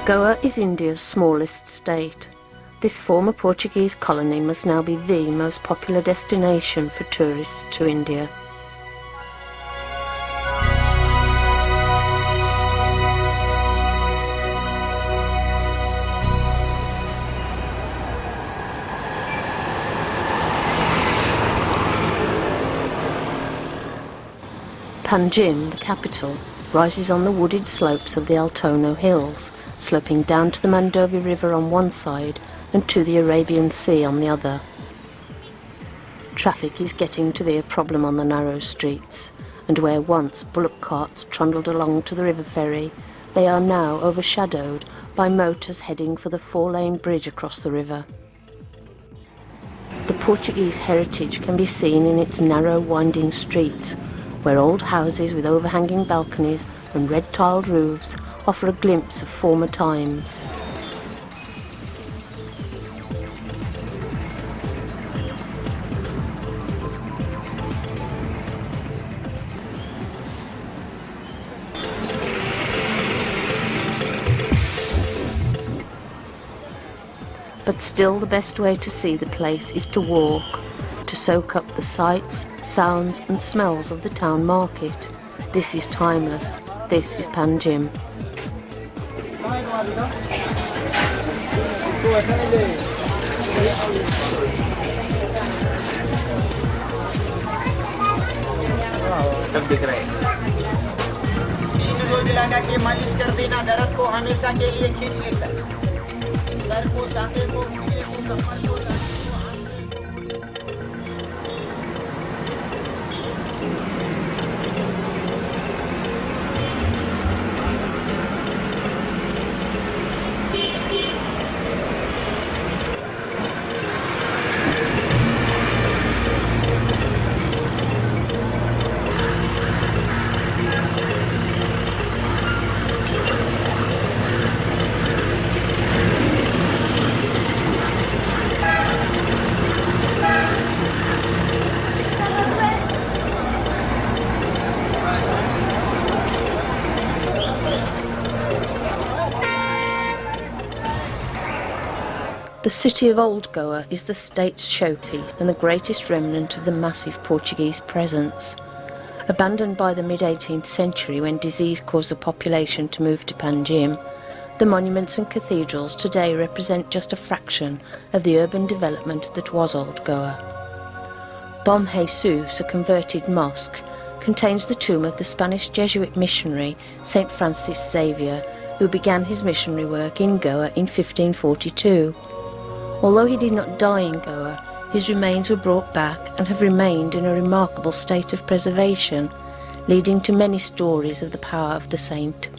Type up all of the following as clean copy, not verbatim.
Goa is India's smallest state. This former Portuguese colony must now be the most popular destination for tourists to India. Panjim, the capital, rises on the wooded slopes of the Altono Hills, sloping down to the Mandovi River on one side and to the Arabian Sea on the other. Traffic is getting to be a problem on the narrow streets, and where once bullock carts trundled along to the river ferry, they are now overshadowed by motors heading for the four-lane bridge across the river. The Portuguese heritage can be seen in its narrow, winding streets, where old houses with overhanging balconies and red-tiled roofs offer a glimpse of former times. But still the best way to see the place is to walk, to soak up the sights, sounds and smells of the town market. This is timeless. This is Panjim. The city of Old Goa is the state's showpiece and the greatest remnant of the massive Portuguese presence. Abandoned by the mid-18th century when disease caused the population to move to Panjim, the monuments and cathedrals today represent just a fraction of the urban development that was Old Goa. Bom Jesus, a converted mosque, contains the tomb of the Spanish Jesuit missionary St. Francis Xavier, who began his missionary work in Goa in 1542. Although he did not die in Goa, his remains were brought back and have remained in a remarkable state of preservation, leading to many stories of the power of the saint.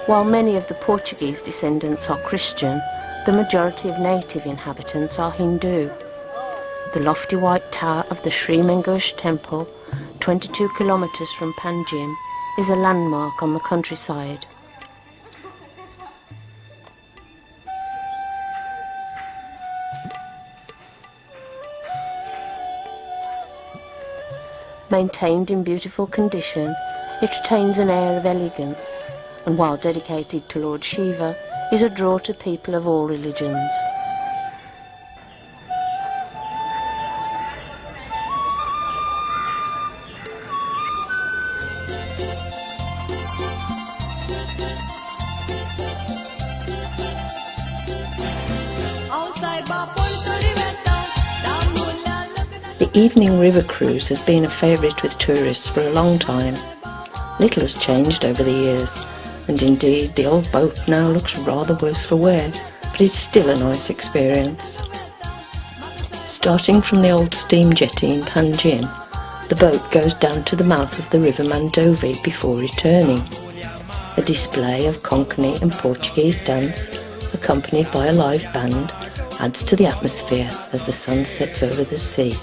While many of the Portuguese descendants are Christian, the majority of native inhabitants are Hindu. The lofty white tower of the Sri Mengosh temple, 22 kilometers from Panjim, is a landmark on the countryside. Maintained in beautiful condition, it retains an air of elegance, and while dedicated to Lord Shiva, is a draw to people of all religions. The evening river cruise has been a favourite with tourists for a long time. Little has changed over the years, and indeed the old boat now looks rather worse for wear, but it's still a nice experience. Starting from the old steam jetty in Panjim, the boat goes down to the mouth of the river Mandovi before returning. A display of Konkani and Portuguese dance, accompanied by a live band, adds to the atmosphere as the sun sets over the sea.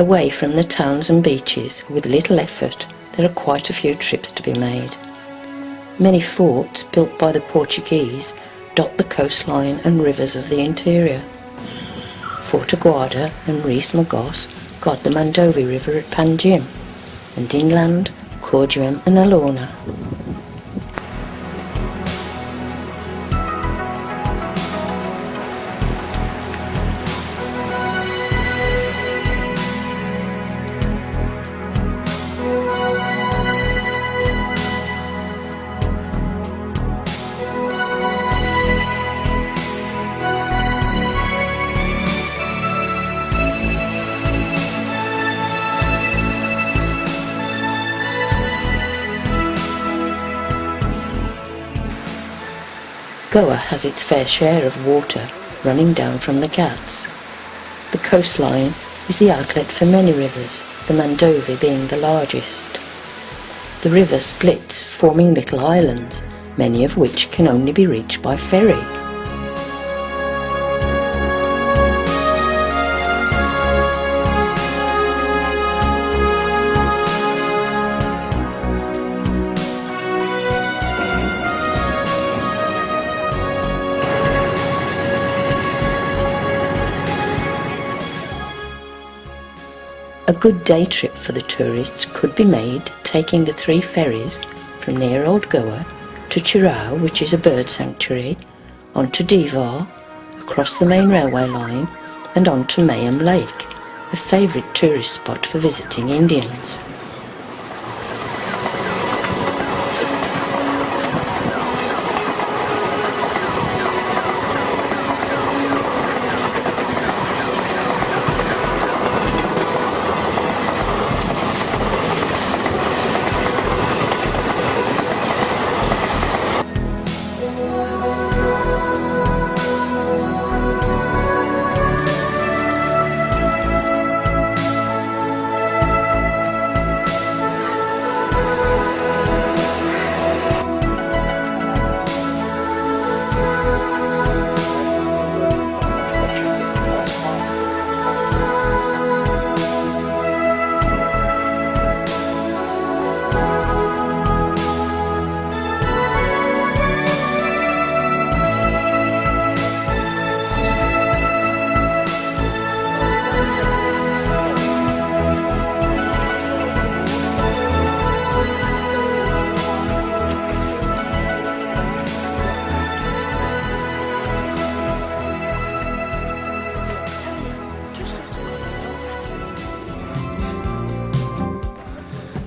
Away from the towns and beaches, with little effort, there are quite a few trips to be made. Many forts built by the Portuguese dot the coastline and rivers of the interior. Fort Aguada and Reis Magos guard the Mandovi River at Panjim, and inland, Corduem and Alorna. Goa has its fair share of water running down from the Ghats. The coastline is the outlet for many rivers, the Mandovi being the largest. The river splits, forming little islands, many of which can only be reached by ferry. A good day trip for the tourists could be made taking the 3 ferries from near Old Goa to Chirau, which is a bird sanctuary, on to Divar, across the main railway line, and on to Mayam Lake, a favourite tourist spot for visiting Indians.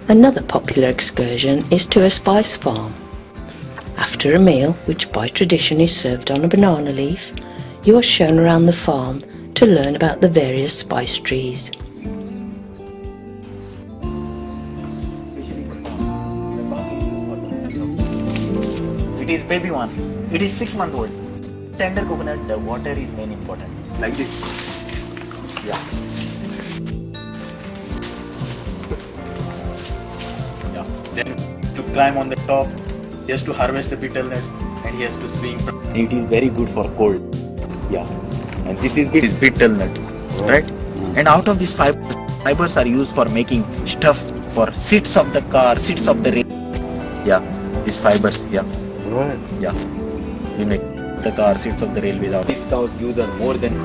Another popular excursion is to a spice farm. After a meal, which by tradition is served on a banana leaf, you are shown around the farm to learn about the various spice trees. It is baby one. It is 6 months old. Tender coconut, the water is main important. Like this. Yeah. Then to climb on the top, he has to harvest the betel nuts and he has to swing. It is very good for cold. Yeah. And this is betel nut, right? And out of these fibers are used for making stuff for seats of the car, seats of the rail. Yeah, these fibers. Yeah. Right. Yeah. We make the car seats of the railways out. These cows gives us more than.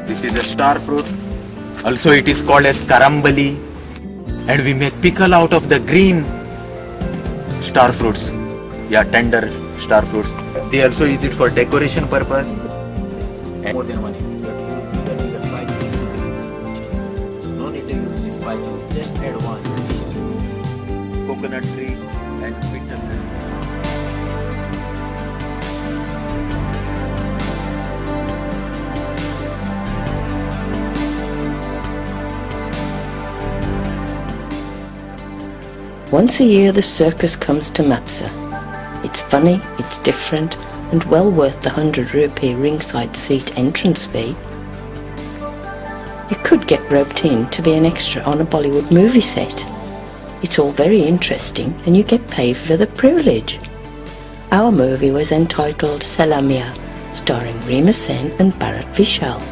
This is a star fruit. Also, it is called as karambali. And we make pickle out of the green star fruits. Yeah, tender star fruits. They also use it for decoration purpose. And more than one. No need to use this pipe. Just add one. Coconut tree and betel nut. Once a year the circus comes to Mapsa. It's funny, it's different, and well worth the 100 rupee ringside seat entrance fee. You could get roped in to be an extra on a Bollywood movie set. It's all very interesting and you get paid for the privilege. Our movie was entitled Salamia, starring Reema Sen and Bharat Vishal.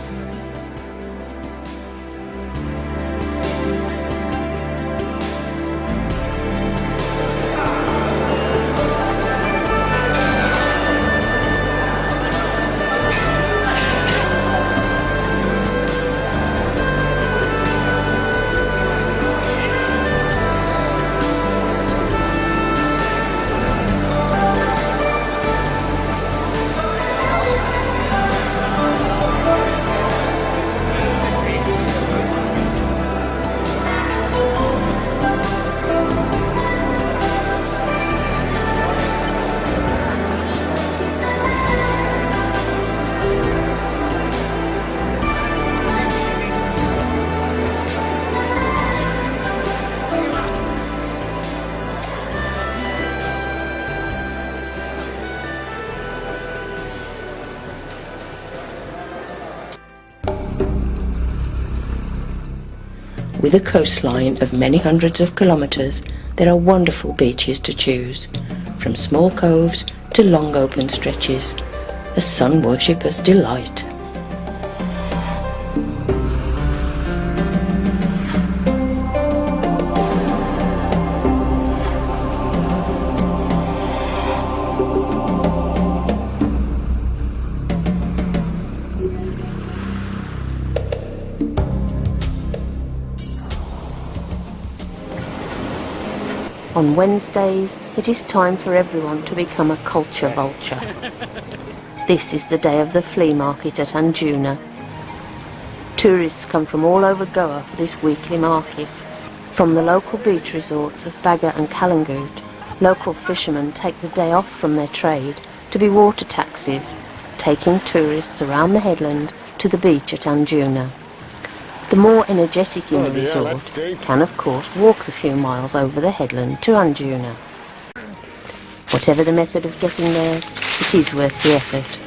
With a coastline of many hundreds of kilometres, there are wonderful beaches to choose, from small coves to long open stretches, a sun worshipper's delight. On Wednesdays, it is time for everyone to become a culture vulture. This is the day of the flea market at Anjuna. Tourists come from all over Goa for this weekly market. From the local beach resorts of Baga and Kalangut, local fishermen take the day off from their trade to be water taxis, taking tourists around the headland to the beach at Anjuna. The more energetic in the resort can, of course, walk a few miles over the headland to Anjuna. Whatever the method of getting there, it is worth the effort.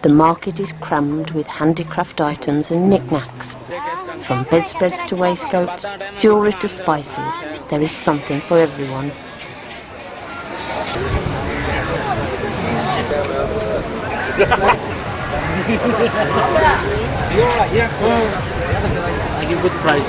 The market is crammed with handicraft items and knickknacks. From bedspreads to waistcoats, jewellery to spices, there is something for everyone. I give good price.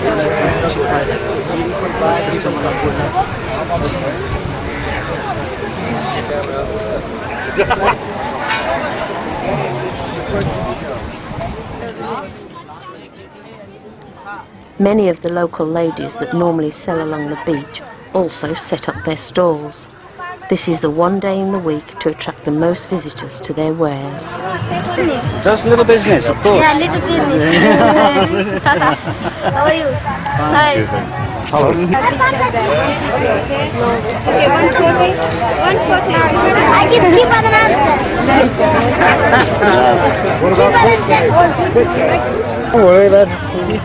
Many of the local ladies that normally sell along the beach also set up their stalls. This is the one day in the week to attract the most visitors to their wares. Just little business, of course. Yeah, little business. How are you? Hi. How are you? Okay, 140. 140. I give cheaper than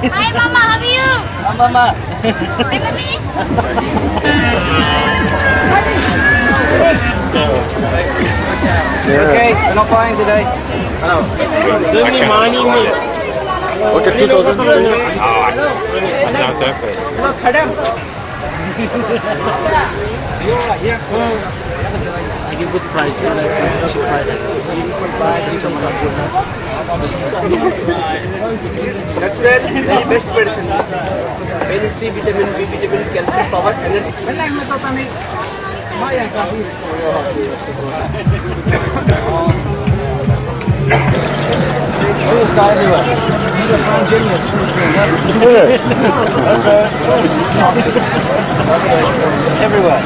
Hi, Mama. How are you? Mama. Hi, Okay, no buying today. Okay, 2,000. I give good price. That's where the best medicines. Vitamin C, vitamin B, vitamin calcium, power, energy. Everywhere.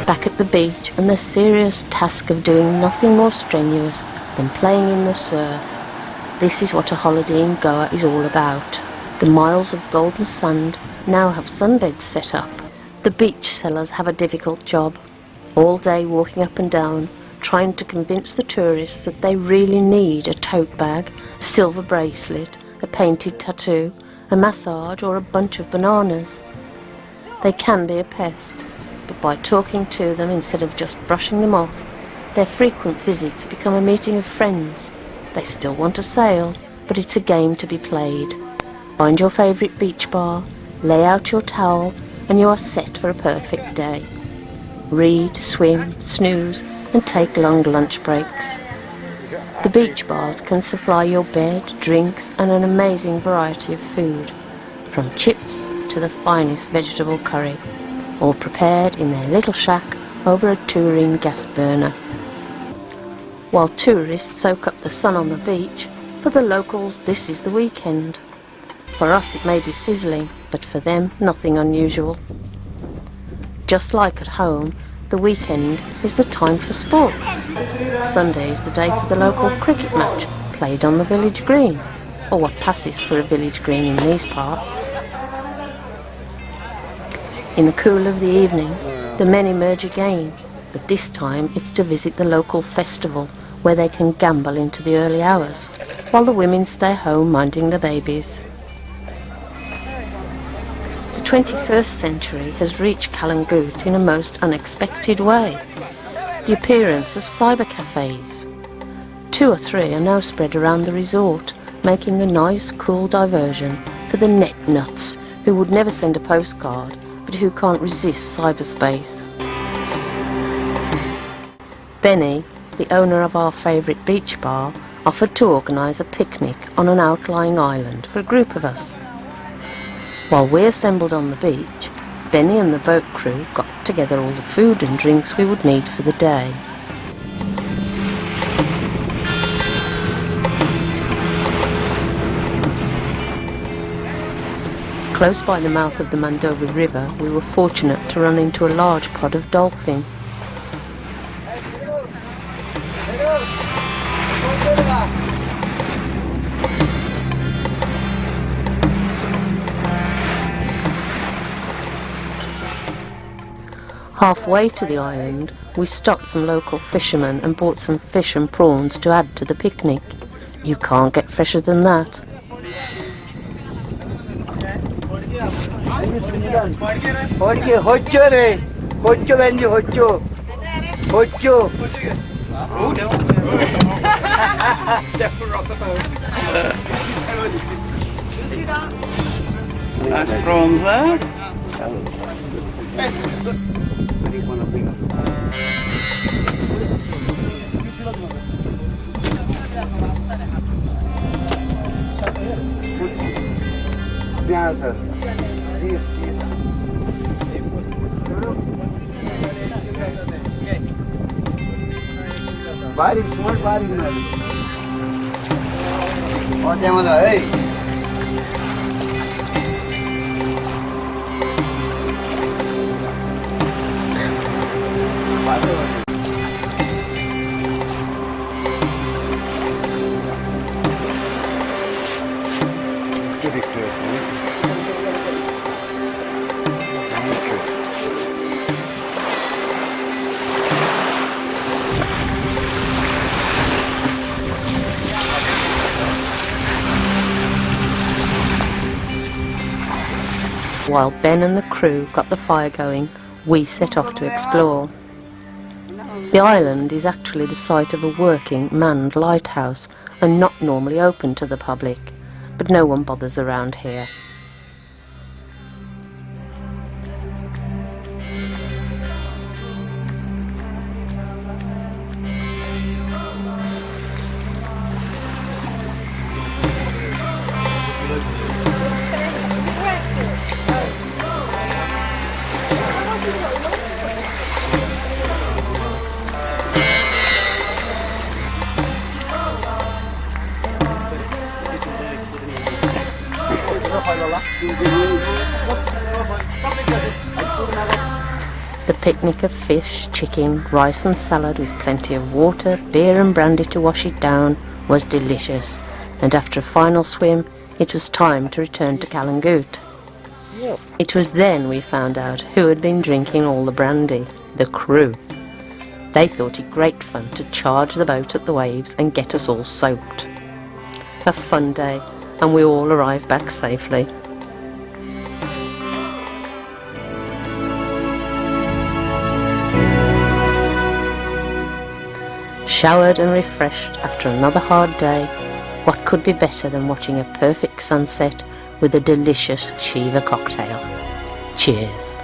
Back at the beach and the serious task of doing nothing more strenuous than playing in the surf. This is what a holiday in Goa is all about. The miles of golden sand now have sunbeds set up. The beach sellers have a difficult job, all day walking up and down, trying to convince the tourists that they really need a tote bag, a silver bracelet, a painted tattoo, a massage or a bunch of bananas. They can be a pest, but by talking to them instead of just brushing them off, their frequent visits become a meeting of friends. They still want a sail, but it's a game to be played. Find your favourite beach bar, lay out your towel, and you are set for a perfect day. Read, swim, snooze, and take long lunch breaks. The beach bars can supply your bed, drinks, and an amazing variety of food, from chips to the finest vegetable curry, all prepared in their little shack over a touring gas burner. While tourists soak up the sun on the beach, for the locals this is the weekend. For us it may be sizzling, but for them nothing unusual. Just like at home, the weekend is the time for sports. Sunday is the day for the local cricket match, played on the village green, or what passes for a village green in these parts. In the cool of the evening, the men emerge again, but this time it's to visit the local festival, where they can gamble into the early hours, while the women stay home minding the babies. The 21st century has reached Kalangut in a most unexpected way. The appearance of cyber cafes. 2 or 3 are now spread around the resort, making a nice, cool diversion for the net nuts who would never send a postcard, but who can't resist cyberspace. Benny, the owner of our favourite beach bar, offered to organise a picnic on an outlying island for a group of us. While we assembled on the beach, Benny and the boat crew got together all the food and drinks we would need for the day. Close by the mouth of the Mandovi River, we were fortunate to run into a large pod of dolphin. Halfway to the island, we stopped some local fishermen and bought some fish and prawns to add to the picnic. You can't get fresher than that. Nice prawns there. Yeah, sir. These. Barik, small barik na. Oh, jamala, hey. While Ben and the crew got the fire going, we set off to explore. The island is actually the site of a working, manned lighthouse and not normally open to the public, but no one bothers around here. The picnic of fish, chicken, rice and salad with plenty of water, beer and brandy to wash it down was delicious, and after a final swim it was time to return to Kalangut. It was then we found out who had been drinking all the brandy, the crew. They thought it great fun to charge the boat at the waves and get us all soaked. A fun day, and we all arrived back safely. Showered and refreshed after another hard day, what could be better than watching a perfect sunset with a delicious Chiva cocktail? Cheers.